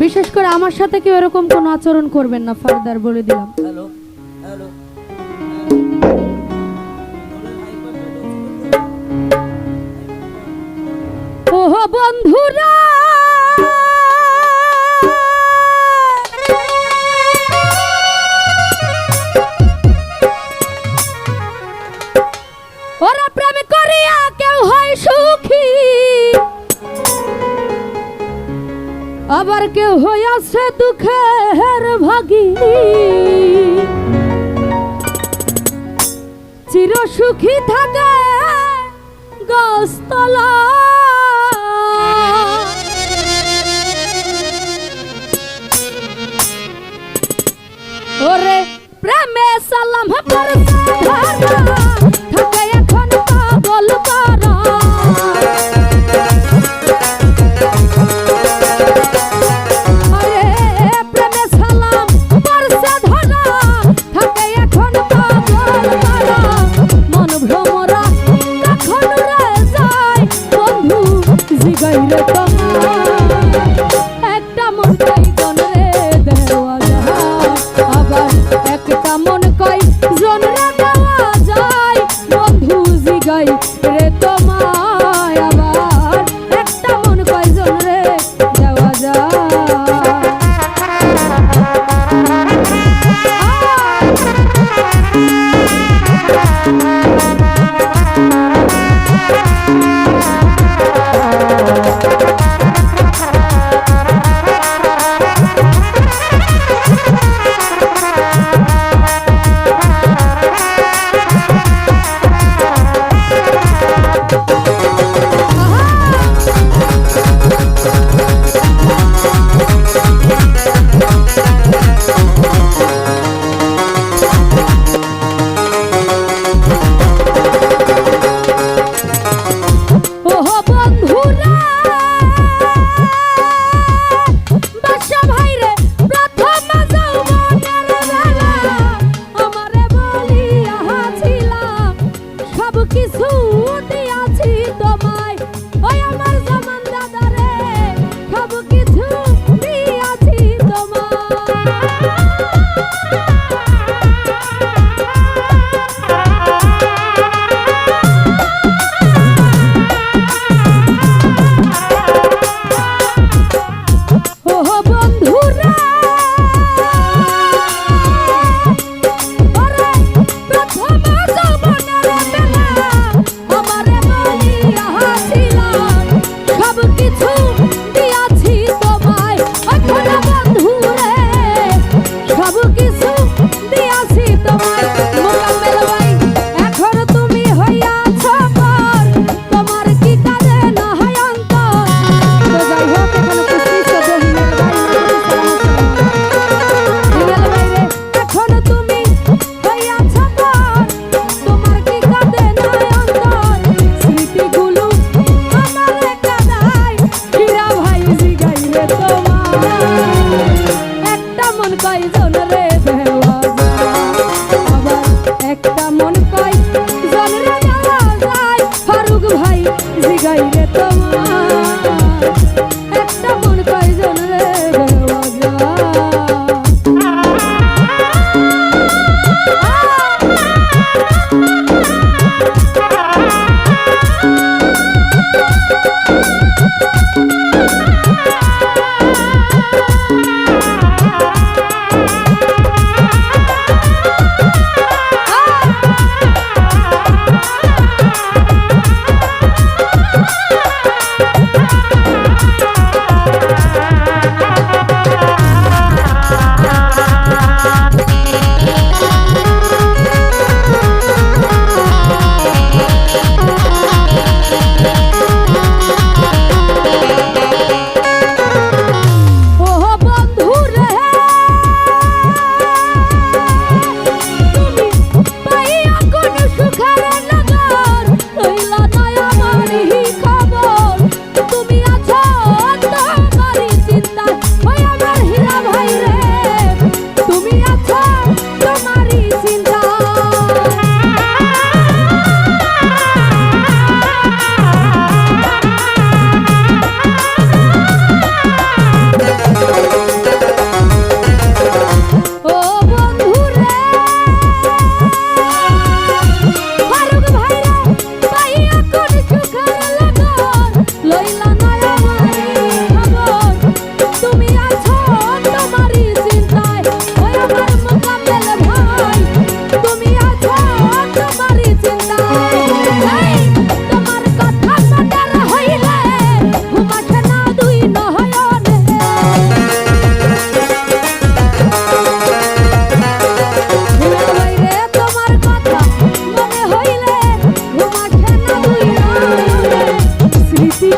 বিশেষ করে আমার সাথে কেউ এরকম কোনো আচরণ করবেন না, ফার্দার বলে দিলাম। হ্যালো হ্যালো ওহো বন্ধুরা, ওরা প্রেম করিয়া কেউ হয় সুখী, আবার কেউ হইয়াছে দুঃখের ভাগী। চির সুখী থাকে গাছতলা, ওরে প্রেমে সালাম থাকে এখন পাগল করা। প্রেমে সালাম পরশে ধরা থাকে এখন পাগল করা। মন ভ্রমরা কখন রে যায় বন্ধু জিগাইলে তোমার, একটা মন কই জন রে দেওয়া যায়, আবার একটা মন কই জন রে দেওয়া যায় বন্ধু জিগাই রে তোমায়, আবার একটা মন কই জন রে দেওয়া যায়।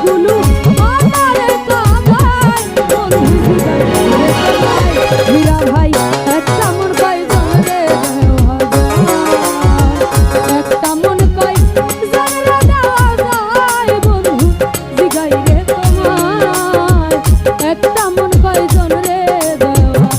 গুলু আমারে কাঁদায় বন্ধু জিগাই রে কাঁদায় হীরা ভাই একটা মন কয়জন রে দেওয়া যায় একটা মন কয়জন রে দেওয়া যায় বন্ধু জিগাই রে তোমায় একটা মন কয়জন রে দেওয়া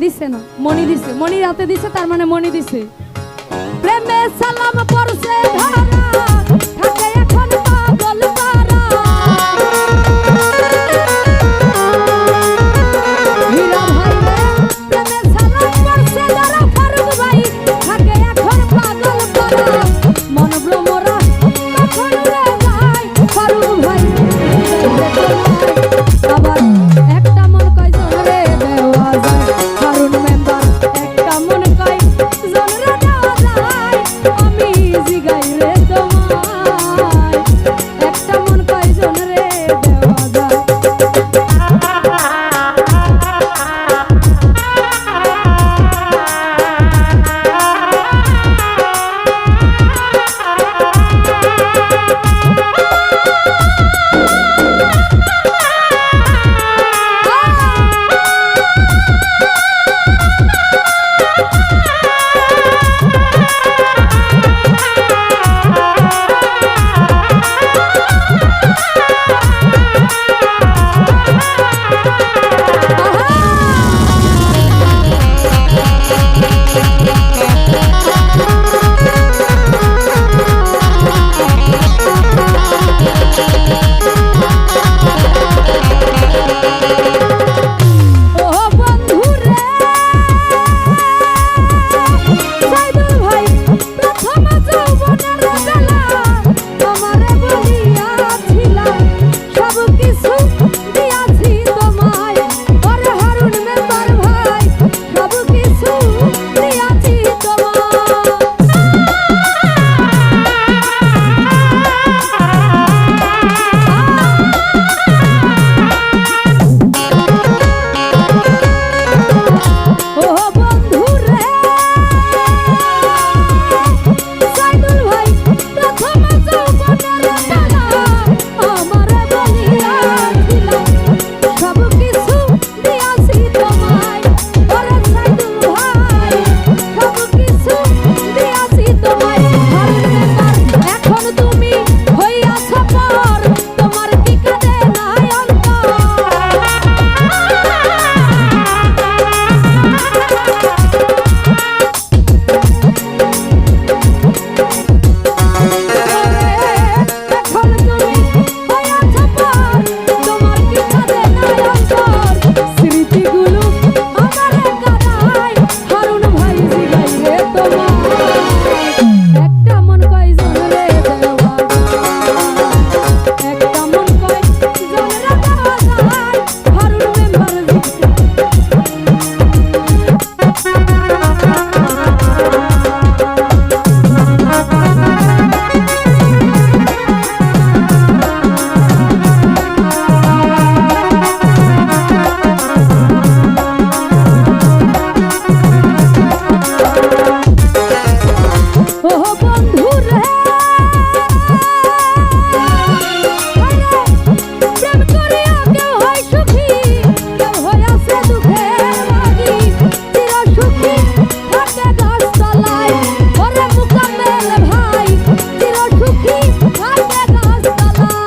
দিছে না মনি দিছে মনি রাতে দিছে তার মানে মনি দিছে প্রেমে সালাম পরছে ধরা থাকে এখন পাগল পারা হীরা ভাই রে প্রেমে সালাম পরছে ধরা ফারুক ভাই থাকে এখন পাগল পারা মন ভ্রমরা কখন রে যায় ফারুক ভাই আবার একটা মন কয়জন রে দেওয়া যায় হারুন মেম্বার একটা মন কয়জন রে দেওয়া যায় আমি জিগাই রে ও বন্ধু রে প্রেম করিয়া কেউ হয় সুখী, কেউ হইয়াছে দুঃখের ভাগী। চির সুখী থাকে গাছতলায়, ওরে মুকাম্মেল ভাই, চির সুখী থাকে গাছতলায়।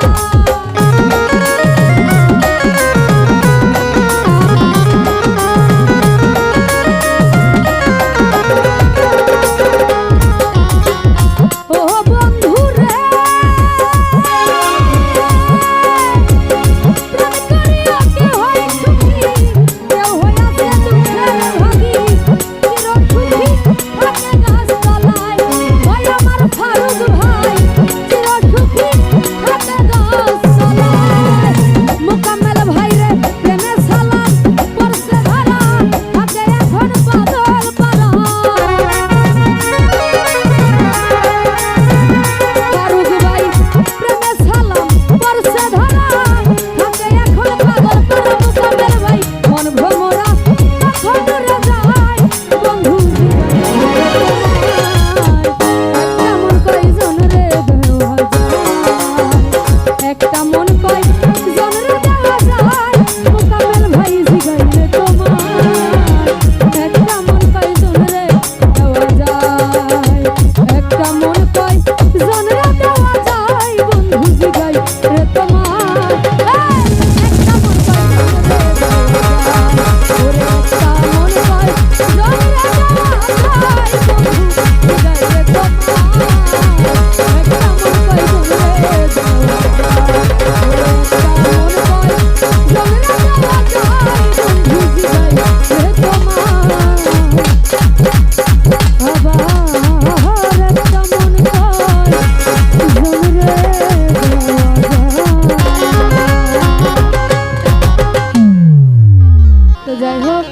যাই হোক,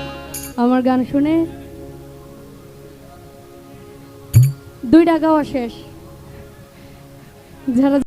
আমার গান শুনে 2 টাকাও শেষ। যারা